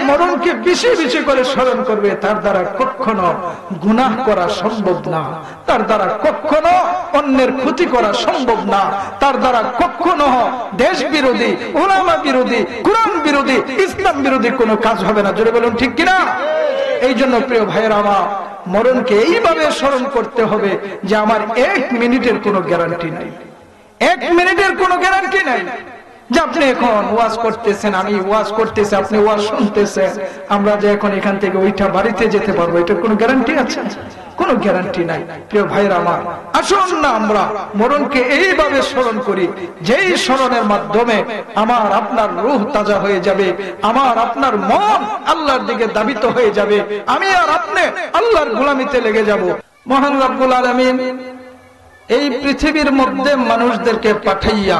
মরণকে বেশি বেশি করে স্মরণ করবে, তার দ্বারা কখনো গুনাহ করা সম্ভব না, তার দ্বারা কখনো অন্যের ক্ষতি করা সম্ভব না, তার দ্বারা কখনো দেশ বিরোধী, উলামা বিরোধী, কুরআন বিরোধী, ইসলাম বিরোধী কোনো কাজ হবে না। জোরে বলুন ঠিক কিনা? এই জন্য প্রিয় ভাইয়েরা আমার, মরণকে এইভাবে স্মরণ করতে হবে যে আমার 1 মিনিটের কোনো গ্যারান্টি নাই, 1 মিনিটের কোনো গ্যারান্টি নাই। যে আপনি এখন ওয়াজ করতেছেন, আমি ওয়াজ করতেছি, আপনি ওয়াজ শুনতেছেন, আমরা যে এখন এখান থেকে ওইটা বাড়িতে যেতে পারবো, এটার কোনো গ্যারান্টি আছে? কোনো গ্যারান্টি নাই। প্রিয় ভাইরা আমার, আসুন না আমরা মরণকে এইভাবে স্মরণ করি, যেই স্মরণের মাধ্যমে আমার আপনার রূহ তাজা হয়ে যাবে, আমার আপনার মন আল্লাহর দিকে ধাবিত হয়ে যাবে, আমি আর আপনি আল্লাহর গোলামিতে লেগে যাব। মহান রব্বুল আলামিন এই পৃথিবীর মধ্যে মানুষদেরকে পাঠাইয়া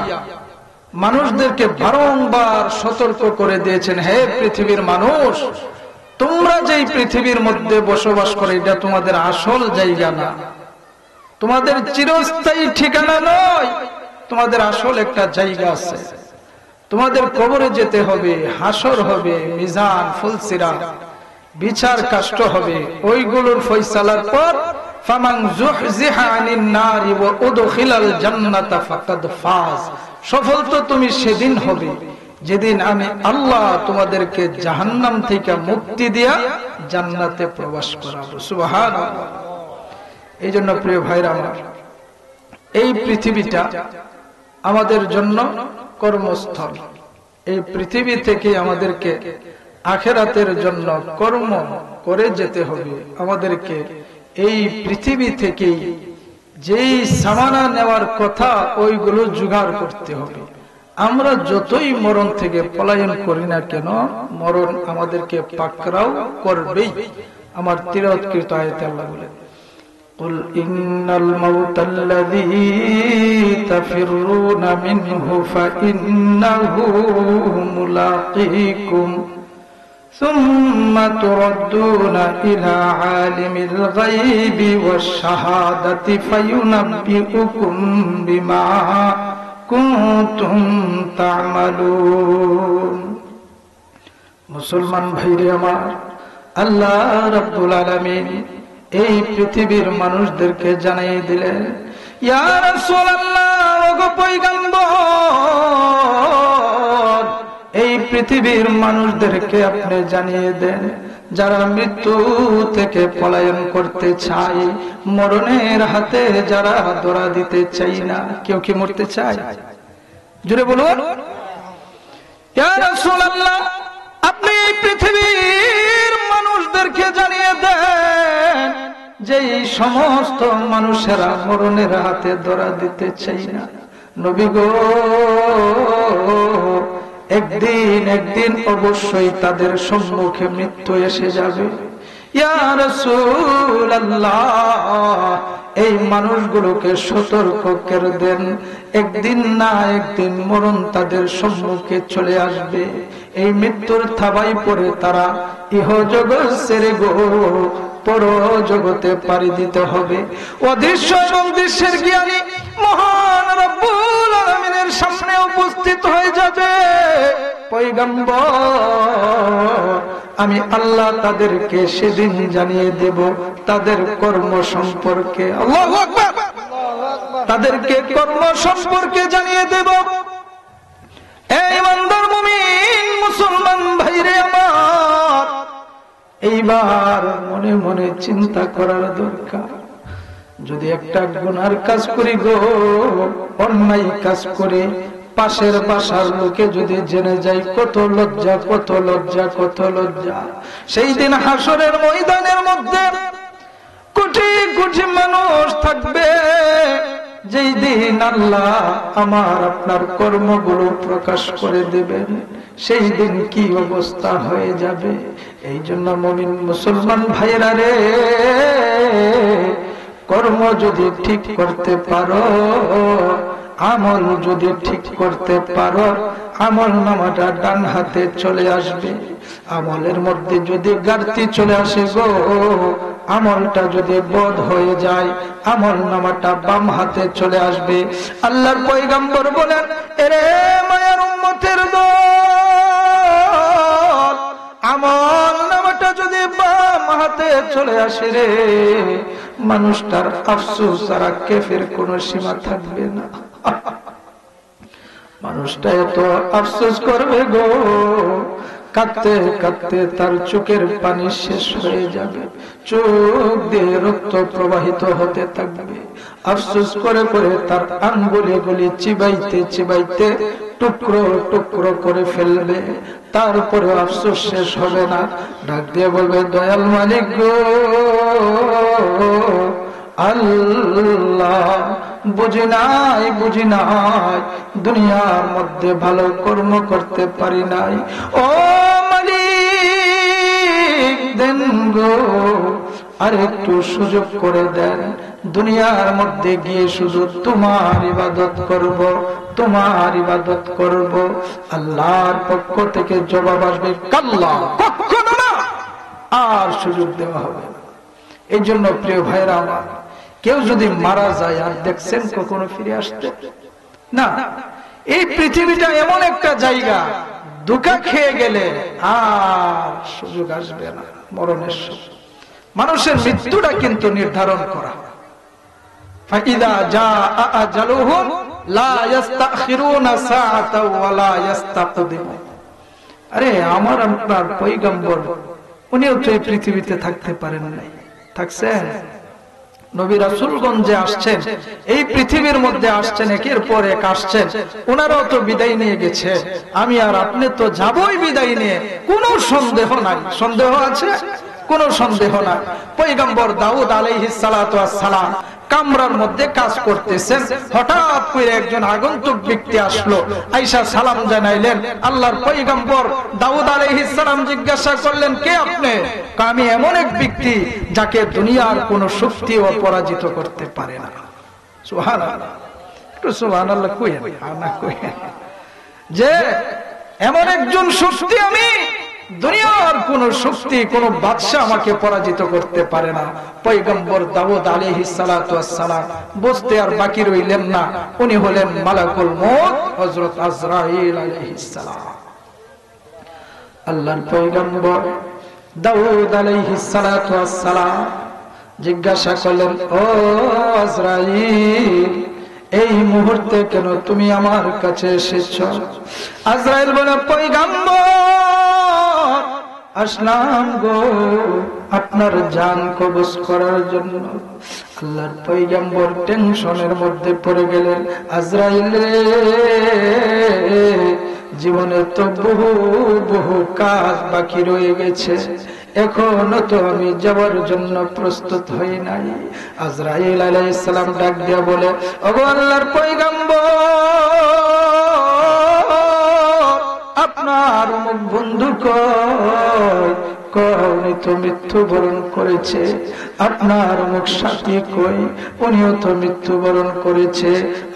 মানুষদেরকে বারংবার সতর্ক করে দিয়েছেন, হে পৃথিবীর মানুষ, তোমরা যেই পৃথিবীর মধ্যে বসবাস করো এটা তোমাদের আসল জায়গা না, তোমাদের চিরস্থায়ী ঠিকানা নয়, তোমাদের আসল একটা জায়গা আছে। তোমাদের কবরে যেতে হবে, হাসর হবে, মিজান ফুলসিরাত, বিচার কাষ্ট হবে। ওইগুলোর ফয়সালার পর ফামান যুহজিহা আনিন নারি ওয়া উদখিলাল জান্নাতা ফাকাদ ফাজ, সফল তো তুমি সেদিন হবে যেদিন আমি আল্লাহ তোমাদেরকে জাহান্নাম থেকে মুক্তি দিয়া জান্নাতে প্রবেশ করাবো। সুবহানাল্লাহ। এই জন্য প্রিয় ভাইরা আমার, এই পৃথিবীটা আমাদের জন্য কর্মস্থল। এই পৃথিবী থেকে আমাদেরকে আখিরাতের জন্য কর্ম করে যেতে হবে। আমাদেরকে এই পৃথিবী থেকে যেই সামানা নেওয়ার কথা ওইগুলো জোগাড় করতে হবে। আমরা যতই মরণ থেকে পলায়ন করি না কেন, মরণ আমাদেরকে পাকড়াও করবেই। আমার তিলাওয়াতকৃত আয়াতে আল্লাহ বলেন, কুল ইন্নাল মাউতাল্লাযী তাফিরুনা মিনহু ফাইন্নাহু মুলাকীকুম সুম্মা তুরাদ্দুনা ইলা আলিমিল গায়বি ওয়াশ শাহাদাতি ফায়ুনাব্বিউকুম বিমা কুনতুম তা'মালুন। মুসলমান ভাইরে আমার, আল্লাহ রাব্বুল আলামিন এই পৃথিবীর মানুষদেরকে জানিয়ে দিলেন, ইয়া রাসূলুল্লাহ, ওগো পয়গম্বর, এই পৃথিবীর মানুষদেরকে আপনি জানিয়ে দেন, যারা মৃত্যু থেকে পলায়ন করতে চায়, মরণের হাতে যারা ধরা দিতে চাই না। কেউ কি মরতে চায়? জোরে বলুন। ইয়া রাসূলুল্লাহ, আপনি এই পৃথিবীর মানুষদেরকে জানিয়ে দেন যে এই সমস্ত মানুষেরা মরণের হাতে ধরা দিতে চাই না। নবী গো, একদিন অবশ্যই তাদের সম্মুখে মৃত্যু এসে যাবে। ইয়া রাসূলুল্লাহ, এই মানুষগুলোকে সতর্ক করে দেন, একদিন না একদিন মরণ তাদের সম্মুখে চলে আসবে। এই মৃত্যুর থাবায় পড়ে তারা ইহজগৎ ছেড়ে গো পর জগতে পাড়ি দিতে হবে। অদৃশ্য এবং দৃশ্যের জ্ঞানী মহান রব্বুল আলামিনের সামনে উপস্থিত হয়ে যাবে। পয়গম্বর, আমি আল্লাহ তাদেরকে সেদিন জানিয়ে দেব তাদের কর্ম সম্পর্কে। আল্লাহু আকবার। তাদেরকে কর্ম সম্পর্কে জানিয়ে দেব। এই ইমানদার মুমিন মুসলমান ভাইরে আমার, এইবার মনে মনে চিন্তা করার দরকার। যদি একটা গুনার কাজ করি গো, অন্যায় কাজ করে পাশের বাসার লোকে যদি জেনে যায়, কত লজ্জা, কত লজ্জা, কত লজ্জা। সেই দিন হাসরের ময়দানের মধ্যে কোটি কোটি মানুষ থাকবে, যেই দিন আল্লাহ আমার আপনার কর্মগুলো প্রকাশ করে দেবেন, সেই দিন কি অবস্থা হয়ে যাবে। এই জন্য মুমিন মুসলমান ভাইরা রে, কর্ম যদি ঠিক করতে পারো, আমল যদি ঠিক করতে পারো, আমল নামাটা ডান হাতে চলে আসবে। আমলের মধ্যে যদি ঘাটতি চলে আসে গো, আমলটা যদি বদ হয়ে যায়, আমল নামাটা বাম হাতে চলে আসবে। আল্লাহর পয়গম্বর বলেন, এরে মায়ের উম্মতের দল, আমল হাতটা যদি বাম হাতে চলে আসে রে, মানুষটার আফসোস আর কেফের কোনো সীমা থাকবে না। মানুষটা এত আফসোস করবে গো, কাঁদতে কাঁদতে তার চোখের পানি শেষ হয়ে যাবে, চোখ দিয়ে রক্ত প্রবাহিত হতে থাকবে। আফসোস করে করে তার আঙ্গুলে গুলি চিবাইতে চিবাইতে টুকরো টুকরো করে ফেলবে, তারপরে আফসোস শেষ হবে না। ডাক দিয়ে বলবে, দয়াল মালিক গো, আল্লাহ, বুঝি নাই দুনিয়ার মধ্যে ভালো কর্ম করতে পারি নাই, ও মালিক দেন গো, আর একটু সুযোগ করে দেন, দুনিয়ার মধ্যে গিয়ে শুধু তোমার ইবাদত করব। আল্লাহর পক্ষ থেকে জবাব আসবে, কাল্লা, কখনো না, আর সুযোগ দেওয়া হবে না। এই জন্য প্রিয় ভাইরা আমার, কেউ যদি মারা যায় আর দেখছেন কখনো ফিরে আসতে না। এই পৃথিবীটা এমন একটা জায়গা, ধোঁকা খেয়ে গেলে আর সুযোগ আসবে না মরণের সময়। মানুষের মৃত্যুটা কিন্তু নির্ধারণ করা। ফাইদা জাআ আজালুহুম লা ইস্তাখিরুনা সাআতাও ওয়া লা ইস্তাকদিমুন। আরে আমার আপনার পয়গম্বর, উনিও তো এই পৃথিবীতে থাকতে পারেন নাই, থাকছেন? নবী রাসূলগণ যে আসছেন, এই পৃথিবীর মধ্যে আসছেন, একের পর এক আসছেন, ওনারাও তো বিদায় নিয়ে গেছে। আমি আর আপনি তো যাবই বিদায় নিয়ে, কোনো সন্দেহ নাই। সন্দেহ আছে? কোনো সন্দেহ নাই। পয়গম্বর দাউদ আলাইহিস সালাতু ওয়াস সালাম কামরার মধ্যে কাজ করতেছেন, হঠাৎ করে একজন আগন্তুক ব্যক্তি আসলো, আয়েশা সালাম জানাইলেন। আল্লাহর পয়গম্বর দাউদ আলাইহিস সালাম জিজ্ঞাসা করলেন, কে আপনি? আমি এমন এক ব্যক্তি যাকে দুনিয়ার কোন শক্তিও পরাজিত করতে পারে না। সুবহানাল্লাহ, একটু সুবহানাল্লাহ কইেন না, কইেন যে এমন একজন শক্তি, আমি দুনিয়ার কোন শক্তি, কোন বাদশা আমাকে পরাজিত করতে পারে না। পয়গম্বর দাউদ আলাইহিস সালাতু ওয়াস সালাম বুঝতে আর বাকি রইলেন না, উনি হলেন মালাকুল মউত, হযরত আজরাইল আলাইহিস সালাম। আল্লাহর পয়গম্বর দাউদ আলাইহিস সালাতু ওয়াস সালাম জিজ্ঞাসা করলেন, ও আজরাইল, এই মুহূর্তে কেন তুমি আমার কাছে এসেছ? আজরাইল বলে, পয়গম্বর, আসলাম গো আপনার জান কবজ করার জন্য। আল্লাহর পয়গম্বর টেনশনের মধ্যে পড়ে গেলেন, আজরাইল রে, জীবনে তো বহু বহু কাজ বাকি রয়ে গেছে, এখনো তো আমি যাওয়ার জন্য প্রস্তুত হই নাই। আজরাইল আলাইহিস সালাম ডাক দিয়া বলে, ওগো আল্লাহর পয়গম্বর, আপনার মুখ বন্ধু কই? উনি তো মৃত্যুবরণ করেছে। আপনার মুখ সাথী কই? উনিও তো মৃত্যুবরণ করেছে।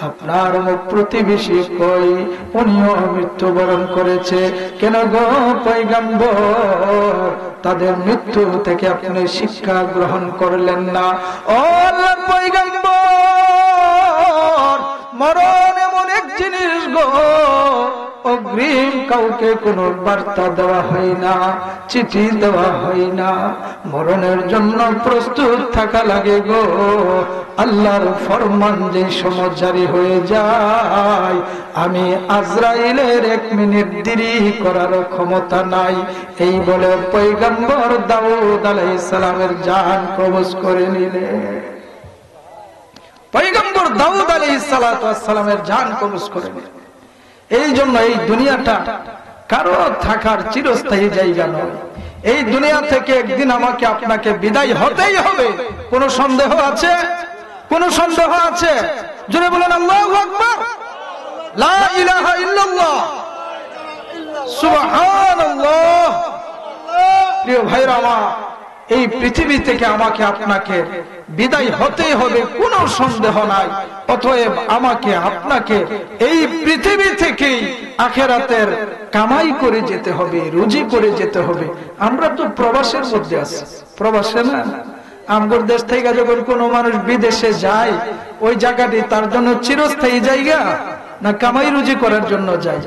আপনার মুখ প্রতিবেশী কই? উনিও মৃত্যুবরণ করেছে। কেন গো পয়গম্বর, তাদের মৃত্যু থেকে আপনি শিক্ষা গ্রহণ করলেন না? ও আল্লাহর পয়গম্বর, মরণ এমন এক জিনিস গো, অগ্রিম কাউকে কোনো বার্তা দেওয়া হয় না, চিঠি দেওয়া হয় না। মরণের জন্য প্রস্তুত থাকা লাগে গো। আল্লাহর ফরমান যে সময় জারি হয়ে যায়, আমি আজরাইলের 1 মিনিট দেরি করার ক্ষমতা নাই। এই বলে পয়গম্বর দাউদ আলাইহিস সালামের জান কবজ করে নিলেন। পয়গম্বর দাউদ আলাইহিস সালাতু ওয়াস সালামের জান কবজ করে নিলেন। এই জন্য এই দুনিয়াটা কারো থাকার চিরস্থায়ী জায়গা নয়। এই দুনিয়া থেকে একদিন আমাকে আপনাকে বিদায় হতেই হবে। কোন সন্দেহ আছে? কোন সন্দেহ আছে? জোরে বলেন আল্লাহু আকবার, লা ইলাহা ইল্লাল্লাহ, সুবহানাল্লাহ। প্রিয় ভাইরা আমার, এই পৃথিবী থেকে আমাকে আপনাকে বিদায় হতেই হবে, কোনো সন্দেহ নাই। অতএব আমাকে আপনাকে এই পৃথিবী থেকেই আখিরাতের কামাই করে যেতে হবে, রুজি করে যেতে হবে। আমরা তো প্রবাসের মধ্যে আছি, প্রবাসে না। আমগর দেশ থেকে যখন কোনো মানুষ বিদেশে যায়, ওই জায়গাটি তার জন্য চিরস্থায়ী জায়গা না কামাই রুজি করার জন্য যায়?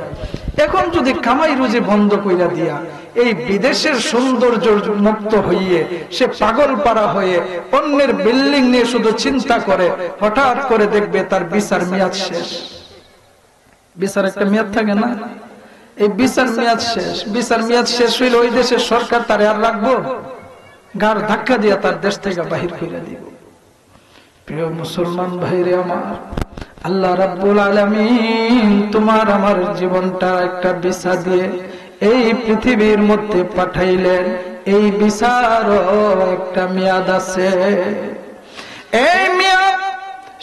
এখন যদি কামাই রুজি বন্ধ কইরা দিয়া এই বিদেশের সৌন্দর্য মুক্ত হইয়ে সে পাগল পারা হয়ে অন্যের বিল্ডিং নিয়ে শুধু চিন্তা করে, হঠাৎ করে দেখবে তার বিচার মেয়াদ শেষ। বিচার একটা মেয়াদ থাকে না? এই বিচার মেয়াদ শেষ। বিচার মেয়াদ শেষ হইলে ওই দেশের সরকার তারে আর রাখবো? গার ধাক্কা দিয়া তার দেশ থেকে বাহির করে দিব। প্রিয় মুসলমান ভাইরে আমার, আল্লাহ রাব্বুল আলামিন তোমার আমার জীবনটা একটা ভিসা দিয়ে এই পৃথিবীর মধ্যে পাঠাইলেন। এই ভিসার একটা মেয়াদ আছে। এই মেয়াদ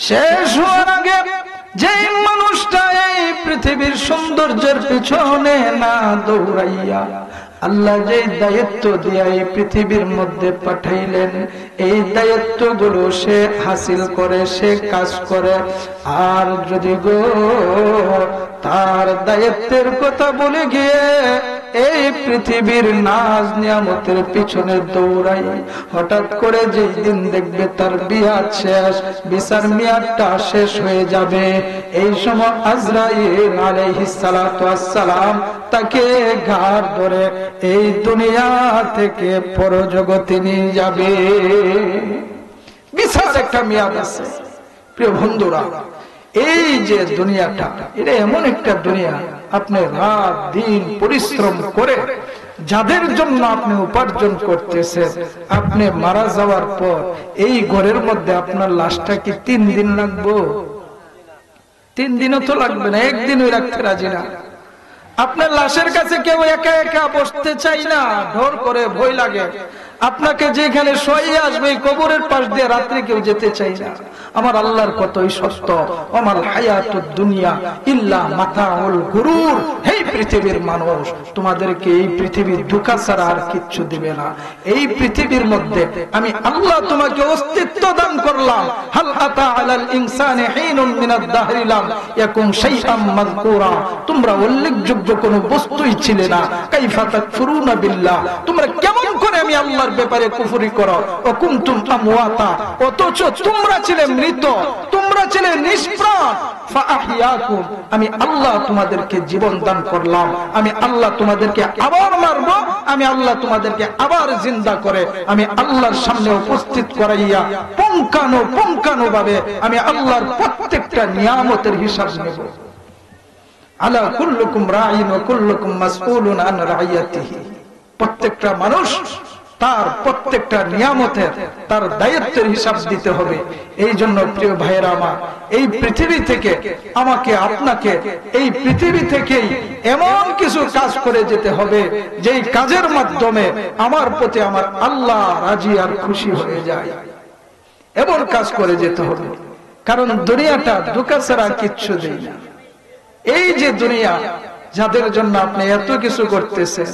শেষ হওয়ার আগে যে মানুষটা এই পৃথিবীর সৌন্দর্যের পিছনে না দৌড়াইয়া আল্লাহ যে দায়িত্ব দিয়া এই পৃথিবীর মধ্যে পাঠাইলেন, এই দায়িত্বগুলো সে হাসিল করে, সে কাজ করে, আর যদি গো তার দায়িত্বের কথা বলে গিয়ে এই পৃথিবীর নাজ নিয়ামতের পিছনে দৌড়াই, হঠাৎ করে যেই দিন দেখবে তার মেয়াদ শেষ, বিচার মেয়াদটা শেষ হয়ে যাবে, এই সময় আজরাইল আলাইহিস সালাতু ওয়াস সালাম তাকে ঘাড় ধরে এই দুনিয়া থেকে পরজগতে নিয়ে যাবে। বিচার একটা মেয়াদ আছে। প্রিয় বন্ধুরা, এই যে দুনিয়াটা, এটা এমন একটা দুনিয়া, আপনি রাত দিন পরিশ্রম করে যাদের জন্য আপনি উপার্জন করতেছেন, আপনি মারা যাওয়ার পর এই ঘরের মধ্যে আপনার লাশটা কি 3 দিন লাগবে? 3 দিনও তো লাগবে না, একদিনই রাখতে রাজি না। আপনার লাশের কাছে কেউ একা একা বসতে চাই না, ডর করে, ভয় লাগে। আপনাকে যেখানে শোয়াইয়া আসবে এই কবরের পাশ দিয়ে রাত্রে কেউ যেতে চাই না। আমার আল্লাহর কতই সত্য, আমাল হায়াতুদ দুনিয়া ইল্লা মাতাউল গুরুর। এই পৃথিবীর মানুষ, তোমাদেরকে এই পৃথিবীর ধোঁকা ছাড়া আর কিচ্ছু দিবে না। এই পৃথিবীর মধ্যে আমি আল্লাহ তোমাকে অস্তিত্ব দান করলাম। হাল আতা আলাল ইনসানি হিনুন মিনাদ দাহরি লাম ইয়াকুন শাইআম মাযকুরা। তোমরা উল্লেখযোগ্য কোনো বস্তুই ছিলে না। কাইফা তাকফুরুনা বিল্লাহ, তোমরা কেমন করে আমি আল্লাহর ব্যাপারে কুফরি করো। ও কুনতুম আমওয়াতা, অথচ তোমরা ছিলে মৃত, তোমরা ছিলে নিষ্প্রাণ। ফাআহইয়াকুম, আমি আল্লাহ তোমাদেরকে জীবন দান করলাম। আমি আল্লাহ তোমাদেরকে আবার মারবো, আমি আল্লাহ তোমাদেরকে আবার জিন্দা করে আমি আল্লাহর সামনে উপস্থিত করাইয়া পুঙ্খানু ভাবে আমি আল্লাহর প্রত্যেকটা নিয়ামতের হিসাব নেব। আলা কুল্লুকুম রাঈন ওয়া কুল্লুকুম মাসউলুন আন রাইয়াতিহি। প্রত্যেকটা মানুষ তার প্রত্যেকটা নিয়ামতের, তার দায়িত্বের হিসাব দিতে হবে। এই জন্য প্রিয় ভাইয়েরা আমার, এই পৃথিবী থেকে আমাকে আপনাকে এই পৃথিবী থেকেই এমন কিছু কাজ করে যেতে হবে যেই কাজের মাধ্যমে আমার প্রতি আমার আল্লাহ রাজি আর খুশি হয়ে যায়। এমন কাজ করে যেতে হবে, কারণ দুনিয়াটা ধোঁকা ছাড়া কিচ্ছু দেয় না। এই যে দুনিয়া, যাদের জন্য আপনি এত কিছু করতেছেন,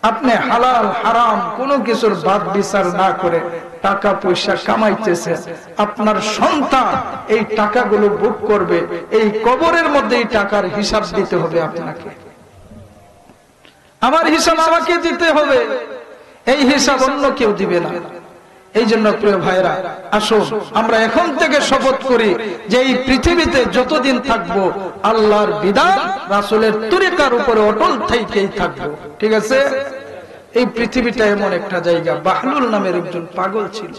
আপনি হালাল হারাম কোনো কিছুর বাদ বিচার না করে টাকা পয়সা কামাইতেছেন, আপনার সন্তান এই টাকাগুলো ভোগ করবে। এই কবরের মধ্যে এই টাকার হিসাব দিতে হবে আপনাকে, আমার হিসাব আমাকে দিতে হবে। এই হিসাব অন্য কেউ দিবে না। এই জন্য প্রিয় ভাইরা, আসুন আমরা এখন থেকে শপথ করি যে এই পৃথিবীতে যতদিন থাকবো আল্লাহর বিধান রাসূলের তরিকার উপরে অটল থেকেই থাকবো। ঠিক আছে? এই পৃথিবীটা এমন একটা জায়গা। বাহলুল নামের একজন পাগল ছিল।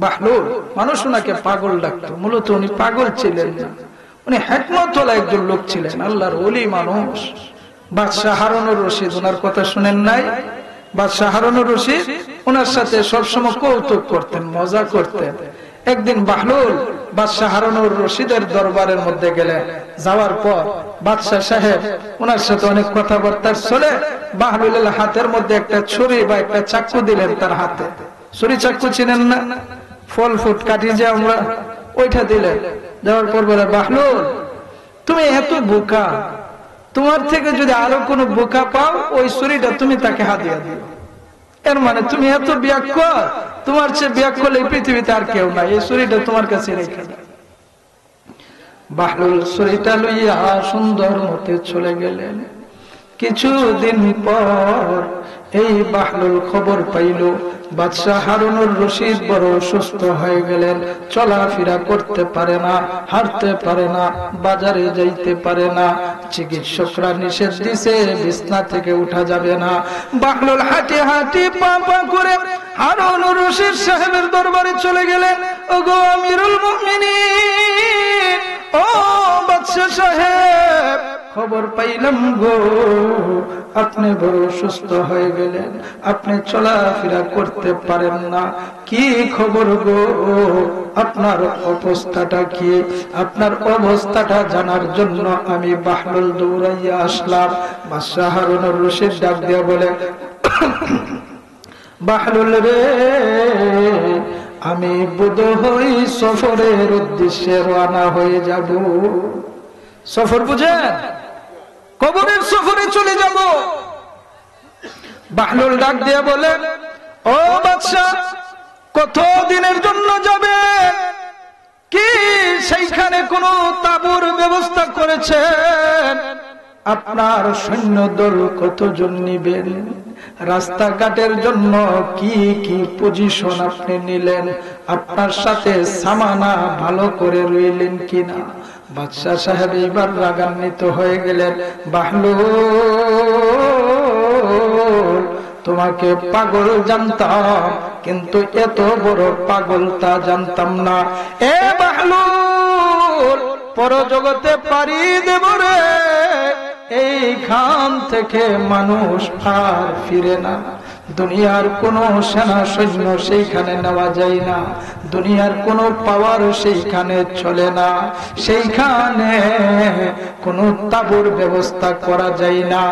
বাহলুল, মানুষ ওনাকে পাগল ডাকতো, মূলত উনি পাগল ছিলেন না, উনি হিকমতওয়ালা একজন লোক ছিলেন, আল্লাহর ওলি মানুষ। বাদশাহ হারুনুর রশিদ, ওনার কথা শুনেন নাই? বাদশাহ হারুনুর রশিদ ওনার সাথে সবসময় কৌতুক করতেন, মজা করতেন। একদিন বাহলুল বাদশাহ হারুনুর রশিদের দরবারের মধ্যে গেলেন। যাওয়ার পর বাদশাহ সাহেব ওনার সাথে অনেক কথাবার্তা চলে। বাহলুলের হাতের মধ্যে একটা ছুরি বা একটা চাকু দিলেন তার হাতে। ছুরি চাকু চিনেন না? ফল ফুট কাটি যে আমরা, ওইটা দিলেন। দেওয়ার পর বলে, বাহলুল তুমি এত বোকা, তোমার থেকে যদি আরো কোনো বোকা পাও ওই ছুরিটা তুমি তাকে হাতিয়ে দিও। এর মানে তুমি এত ব্যাকুল, তোমার চেয়ে ব্যাকুল এই পৃথিবীতে আর কেউ নাই, এই ছুরিটা তোমার কাছে রেখে দাও। বাহলুল ছুরিটা লইয়া সুন্দর মতে চলে গেলেন। কিছুদিন পর এই বাহলুল খবর পাইল বাদশাহ হারুনুর রশিদ বড় অসুস্থ হয়ে গেলেন, চলাফেরা করতে পারে না, হাঁটতে পারে না, বাজারে যাইতে পারে না, চিকিৎসকরা নিষেধ দিছে বিছনা থেকে উঠা যাবে না। বাহলুল হাঁটি হাঁটি পা পা করে হারুনুর রশিদ সাহেবের দরবারে চলে গেলেন। ওগো আমিরুল মুমিনিন, ও বাদশা সাহেব, খবর পাইলাম গো আপনি বড় সুস্থ হয়ে গেলেন, আপনি চলাফেরা করতে পারেন না, কি খবর গো, আপনার অবস্থাটা কি? আপনার অবস্থাটা জানার জন্য আমি বাহলুল দৌড়াইয়া আসলাম। বাদশা হারুনুর রশিদ ডাক দিয়া বলে, বাহলুল রে, আমি বোধহয় সফরের উদ্দেশ্যে রওনা হয়ে যাব। সফর বুঝেন? কবরের সফরে চলে যাব। বাহলুল ডাক দিয়ে বলে, ও বাদশা, কত দিনের জন্য যাবে? কি সেইখানে কোন তাঁবুর ব্যবস্থা করেছেন? আপনার সৈন্য দল কতজন নিবেন? রাস্তাঘাটের জন্য কি কি পজিশন আপনি নিলেন? আপনার সাথে সামানা ভালো করে রইলেন কিনা? বাদশা সাহেব এইবার রাগান্বিত হয়ে গেলেন। বাহলুল, তোমাকে পাগল জানতাম, কিন্তু এত বড় পাগল তা জানতাম না। এ বাহলুল, পরজগতে পাড়ি দেব রে, এইখান থেকে মানুষ আর ফিরে না। দুনিয়ার কোন সেনা সৈন্য সেইখানে নেওয়া যায় না, দুনিয়ার কোন পাওয়ার সেইখানে চলে না, সেইখানে কোন তাঁবুর ব্যবস্থা করা যায় না।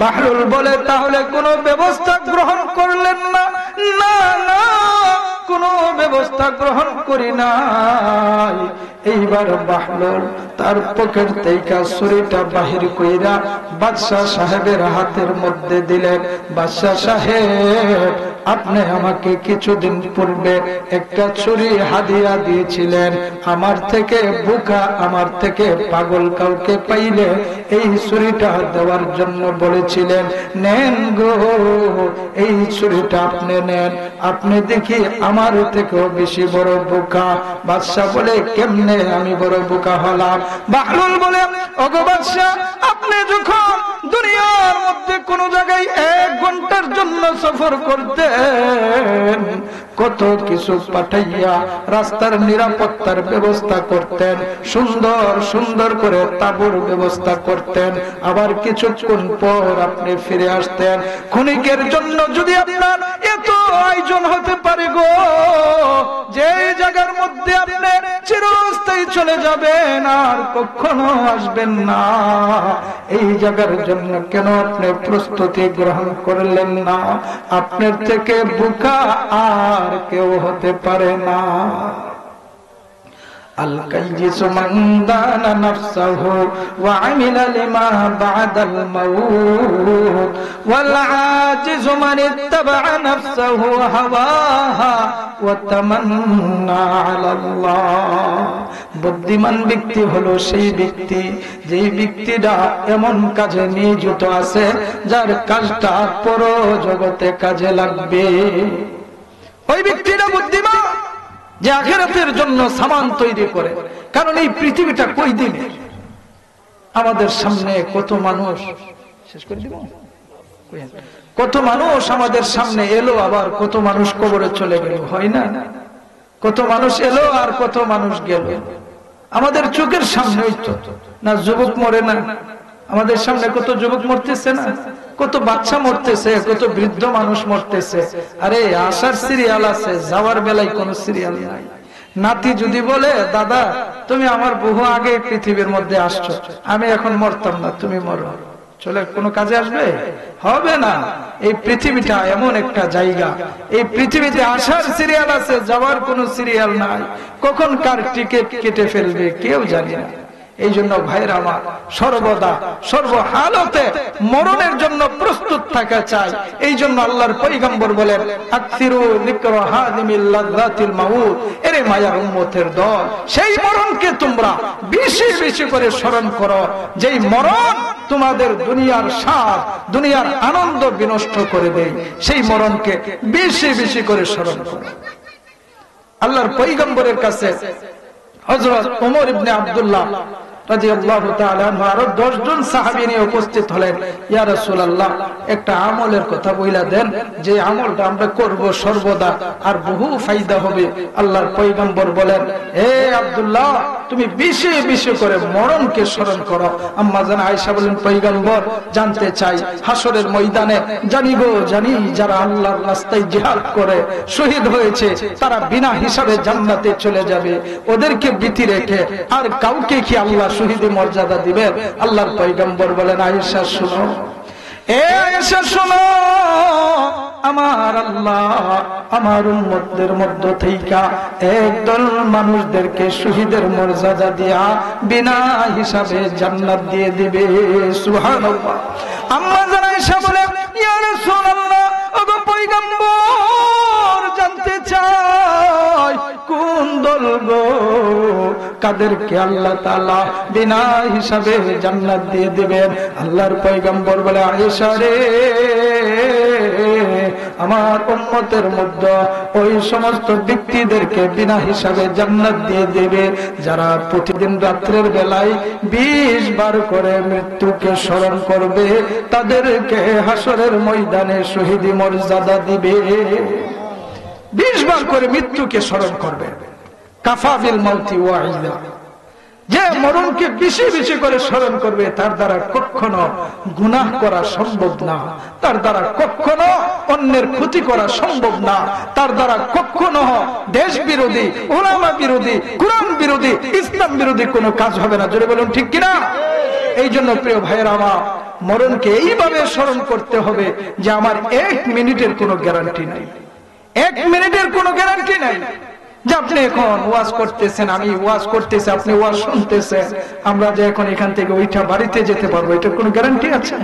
বাহলুল বলে, তাহলে কোন ব্যবস্থা গ্রহণ করলেন না? না না, কোন ব্যবস্থা গ্রহণ করি নাই। এইবার বাহলুল তার পকেট থেকে ছুরিটা বাহির কইরা বাদশা সাহেবের হাতের মধ্যে দিলেন। বাদশা সাহেব, আপনি আমাকে কিছুদিন পূর্বে একটা ছুরি হাদিয়া দিয়েছিলেন, আমার থেকে বোকা, আমার থেকে পাগল কাউকে পাইলে এই ছুরিটা দেওয়ার জন্য বলেছিলেন। নেন গো, এই ছুরিটা আপনি নেন, আপনি দেখি আমার থেকেও বেশি বড় বোকা। বাদশা বলে, কেমনে আমি বড় বোকা হলাম? বাহলুল বলে, ওগো বাদশা, আপনি যখন দুনিয়ার মধ্যে কোন জায়গায় 1 ঘন্টার জন্য সফর করতেন, কত কিছু পাঠাইয়া রাস্তার নিরাপত্তার ব্যবস্থা করতেন, সুন্দর সুন্দর করে তাঁবুর ব্যবস্থা করতেন, আবার কিছুক্ষণ পর আপনি ফিরে আসতেন। ক্ষণিকের জন্য যদি আপনার এত আয়োজন হতে পারে গো, যে জায়গার মধ্যে আপনি চিরস্থায়ী চলে যাবেন আর কখনো আসবেন না, এই জায়গার জন্য কেন আপনি প্রস্তুতি গ্রহণ করলেন না? আপনার থেকে বোকা আর কেউ হতে পারে না। الكيس من دان نفسه وعمل لما بعد الموت والعاجز من اتبع نفسه هواها وتمنى على الله। বুদ্ধিমান ব্যক্তি হলো সেই ব্যক্তি যে ব্যক্তিটা এমন কাজে নিয়োজিত আছে যার কাজটা পর জগতে কাজে লাগবে। ওই ব্যক্তিটা বুদ্ধিমান যে আখিরাতের জন্য সামান তৈরি করে। কারণ এই পৃথিবীটা কই দিনে, আমাদের সামনে কত মানুষ, শেষ করে দিব, কত মানুষ আমাদের সামনে এলো, আবার কত মানুষ কবরে চলে গেল, হয় না? কত মানুষ এলো আর কত মানুষ গেল আমাদের চোখের সামনে। না যুবক মরে না? আমাদের সামনে কত যুবক মরতেছে না? কত বাচ্চা মরতেছে, কত বৃদ্ধ মানুষ মরতেছে। আরে আসার সিরিয়াল আছে, যাওয়ার বেলায় কোনো সিরিয়াল নাই। নাতি যদি বলে, দাদা তুমি আমার বহু আগে পৃথিবীর মধ্যে আসছো, আমি এখন মরতাম না, তুমি মরো, চলে কোনো কাজে আসবে? হবে না। এই পৃথিবীটা এমন একটা জায়গা, এই পৃথিবীতে আসার সিরিয়াল আছে, যাওয়ার কোনো সিরিয়াল নাই। কখন কার টিকিট কেটে ফেলবে কেউ জানে না। এই জন্য ভাইরা আমার সর্বদা সর্বহালতে মরণের জন্য প্রস্তুত থাকা চাই। এই জন্য আল্লাহর পয়গম্বর বলেন, আকসিরু যিকরা হাদিমিল লাযযাতিল মাউত, এরে মায়ার উম্মতের দল, সেই মরণকে তোমরা বেশি বেশি করে স্মরণ করো যেই মরণ তোমাদের দুনিয়ার স্বাদ, দুনিয়ার আনন্দ বিনষ্ট করে দেয়। সেই মরণকে বেশি বেশি করে স্মরণ করো। আল্লাহর পয়গম্বরের কাছে হযরত ওমর ইবনে আব্দুল্লাহ রাদিয়াল্লাহু তাআলা আনহু আরো 10 জন সাহাবী নিয়ে উপস্থিত হলেন। ইয়া রাসূলুল্লাহ, একটা আমলের কথা বইলা দেন, যে আমলটা আমরা করব সর্বদা আর বহু ফায়দা হবে। আল্লাহর পয়গম্বর বলেন, হে আব্দুল্লাহ, তুমি বেশি বেশি করে মরণকে স্মরণ করো। আম্মা জান আয়েশা বলেন, পয়গম্বর, জানতে চাই হাসরের ময়দানে জানি গো জানি যারা আল্লাহর রাস্তায় জিহাদ করে শহীদ হয়েছে তারা বিনা হিসাবে জান্নাতে চলে যাবে, ওদেরকে ভীতি রেখে আর কাউকে কি আল্লাহ শহীদ মর্যাদা দিবেন? আল্লাহর পয়গম্বর বলেন, আয়েশা শুনো, এ আয়েশা শুনো, আমার আল্লাহ আমার উম্মতদের মধ্য থেকে একদল মানুষদেরকে শহীদের মর্যাদা দিয়া বিনা হিসাবে জান্নাত দিয়ে দিবে। সুবহানাল্লাহ। আম্মা জান আয়েশা বলেন, ইয়া রাসূলুল্লাহ, ওগো পয়গম্বর, জানতে চাই কোন দল গো, কাদেরকে আল্লাহ তাআলা বিনা হিসাবে জান্নাত দিয়ে দিবেন? আল্লাহর পয়গম্বর বলে, আয়েশা রে, আমার উম্মতের মধ্যে ওই সমস্ত ব্যক্তিদেরকে বিনা হিসাবে জান্নাত দিয়ে দেবে যারা প্রতিদিন রাত্রের বেলায় 20 বার করে মৃত্যুকে স্মরণ করবে, তাদেরকে হাসরের ময়দানে শহীদি মর্যাদা দিবে। 20 বার করে মৃত্যুকে স্মরণ করবে। কাফা বিল মাউতি ওয়াইদা, যে মরণকে বেশি বেশি করে স্মরণ করবে তার দ্বারা কখনো গুনাহ করা সম্ভব না, তার দ্বারা কখনো অন্যের ক্ষতি করা সম্ভব না, তার দ্বারা কখনো দেশ বিরোধী, উলামা বিরোধী, কুরআন বিরোধী, ইসলাম বিরোধী কোনো কাজ হবে না। জোরে বলুন ঠিক কিনা? এই জন্য প্রিয় ভাইয়েরা আমার, মরণকে এইভাবে স্মরণ করতে হবে যে আমার 1 মিনিটের কোনো গ্যারান্টি নাই, 1 মিনিটের কোনো গ্যারান্টি নাই। যে আপনি এখন ওয়াজ করতেছেন, আমি ওয়াজ করতেছি, আপনি ওয়াজ শুনতেছেন, আমরা যে এখন এখান থেকে ওইটা বাড়িতে যেতে পারবো, এটার কোনো গ্যারান্টি আছে?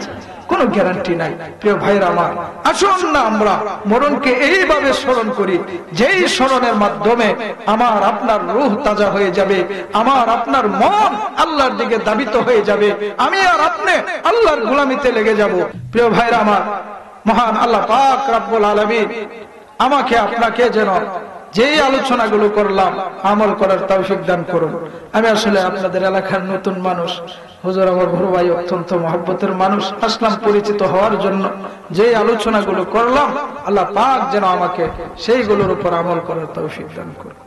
কোনো গ্যারান্টি নাই। প্রিয় ভাইরা আমার, আসুন না আমরা মরণকে এইভাবে স্মরণ করি, যেই স্মরণের মাধ্যমে আমার আপনার রূহ তাজা হয়ে যাবে, আমার আপনার মন আল্লাহর দিকে ধাবিত হয়ে যাবে, আমি আর আপনি আল্লাহর গোলামিতে লেগে যাব। প্রিয় ভাইরা আমার, মহান আল্লাহ পাক রব্বুল আলামিন আমাকে আপনাকে যেন যেই আলোচনাগুলো করলাম আমল করার তৌফিক দান করুন। আমি আসলে আপনাদের এলাকার নতুন মানুষ, হুজুর আমার বড় ভাই, অত্যন্ত মহব্বতের মানুষ, আসলাম পরিচিত হওয়ার জন্য। যেই আলোচনাগুলো করলাম আল্লাহ পাক যেন আমাকে সেইগুলোর উপর আমল করার তৌফিক দান করুন।